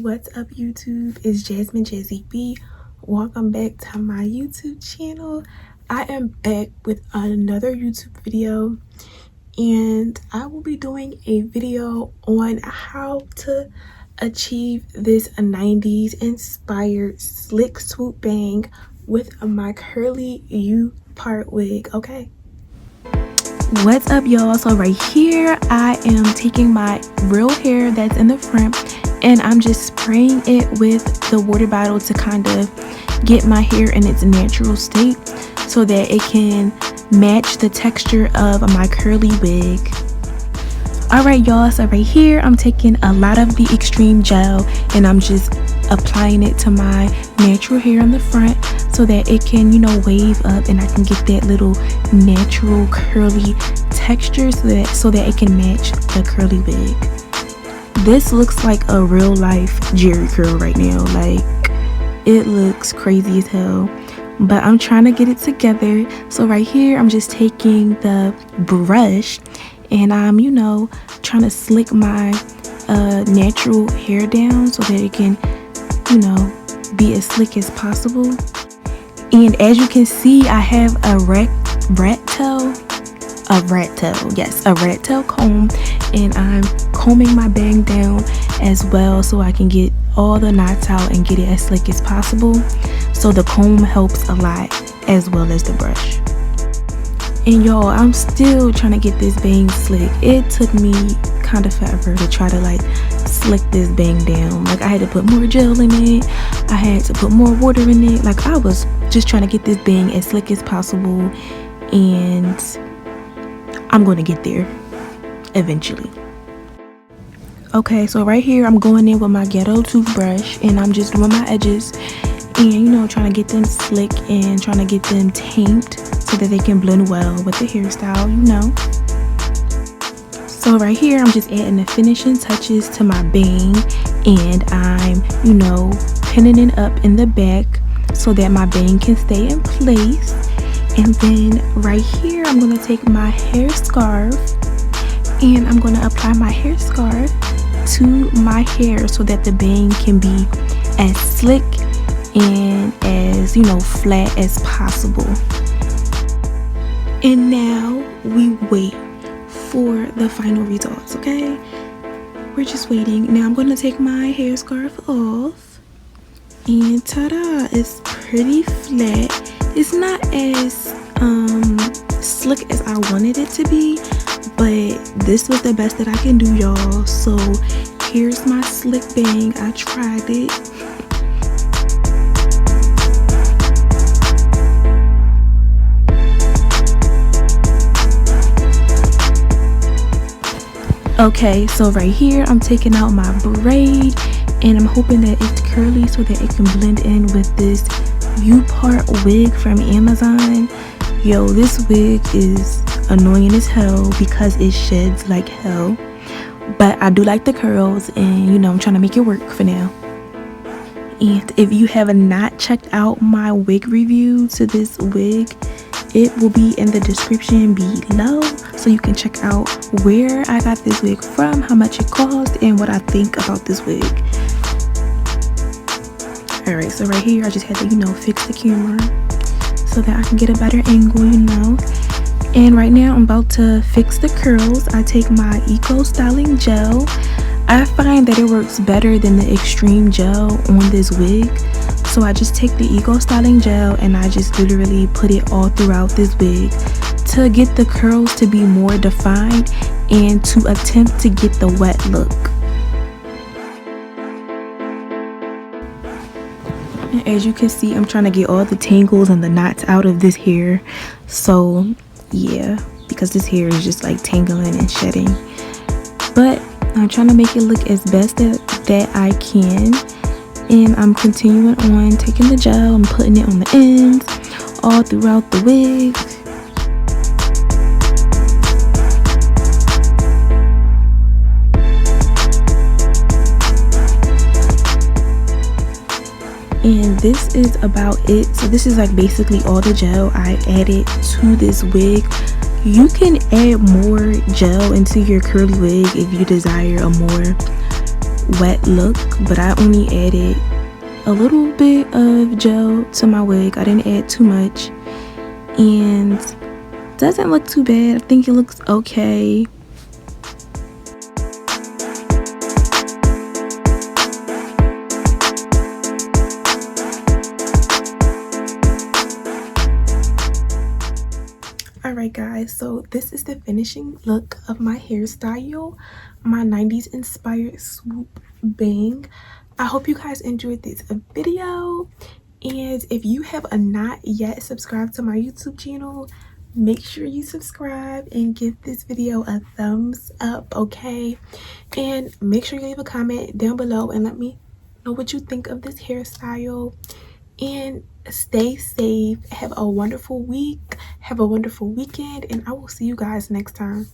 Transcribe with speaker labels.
Speaker 1: What's up, YouTube? It's Jasmine Jazzy B. Welcome back to my YouTube channel. I am back with another YouTube video, and I will be doing a video on how to achieve this 90s inspired slick swoop bang with my curly U-part wig. Okay, what's up, y'all? So right here I am taking my real hair that's in the front and I'm just spraying it with the water bottle to kind of get my hair in its natural state so that it can match the texture of my curly wig. Alright, y'all, so right here I'm taking a lot of the extreme gel and I'm just applying it to my natural hair in the front so that it can, you know, wave up and I can get that little natural curly texture so that it can match the curly wig. This looks like a real life Jerry curl right now. Like, it looks crazy as hell, but I'm trying to get it together. So right here I'm just taking the brush and I'm, you know, trying to slick my natural hair down so that it can, you know, be as slick as possible. And as you can see, I have a rat tail comb, and I'm combing my bang down as well so I can get all the knots out and get it as slick as possible. So the comb helps a lot as well as the brush. And y'all, I'm still trying to get this bang slick. It took me kind of forever to try to like slick this bang down. Like, I had to put more gel in it, I had to put more water in it. Like, I was just trying to get this bang as slick as possible, and I'm going to get there eventually. Okay, so right here I'm going in with my ghetto toothbrush and I'm just doing my edges and, you know, trying to get them slick and trying to get them tamed so that they can blend well with the hairstyle, you know. So right here I'm just adding the finishing touches to my bang, and I'm, you know, pinning it up in the back so that my bang can stay in place. And then right here I'm going to take my hair scarf and I'm going to apply my hair scarf to my hair so that the bang can be as slick and as, you know, flat as possible. And now we wait for the final results. Okay, we're just waiting. Now I'm going to take my hair scarf off, and ta-da, it's pretty flat. It's not as slick as I wanted it to be, but this was the best that I can do, y'all. So here's my slick bang. I tried it. Okay, so right here I'm taking out my braid and I'm hoping that it's curly so that it can blend in with this U-part wig from Amazon. Yo, this wig is annoying as hell because it sheds like hell, but I do like the curls, and, you know, I'm trying to make it work for now. And if you have not checked out my wig review to this wig, it will be in the description below so you can check out where I got this wig from, how much it cost, and what I think about this wig. Alright, so right here I just had to, you know, fix the camera so that I can get a better angle, you know. And right now I'm about to fix the curls. I take my Eco Styling Gel. I find that it works better than the extreme gel on this wig. So I just take the Eco Styling Gel and I just literally put it all throughout this wig to get the curls to be more defined and to attempt to get the wet look. And as you can see, I'm trying to get all the tangles and the knots out of this hair. So yeah, because this hair is just like tangling and shedding, but I'm trying to make it look as best that I can. And I'm continuing on taking the gel and putting it on the ends all throughout the wig. And this is about it. So this is like basically all the gel I added to this wig. You can add more gel into your curly wig if you desire a more wet look, but I only added a little bit of gel to my wig. I didn't add too much, and doesn't look too bad. I think it looks okay. Alright guys, so this is the finishing look of my hairstyle, my 90s inspired swoop bang. I hope you guys enjoyed this video, and if you have not yet subscribed to my YouTube channel, make sure you subscribe and give this video a thumbs up, okay? And make sure you leave a comment down below and let me know what you think of this hairstyle. And stay safe, have a wonderful week, have a wonderful weekend, and I will see you guys next time.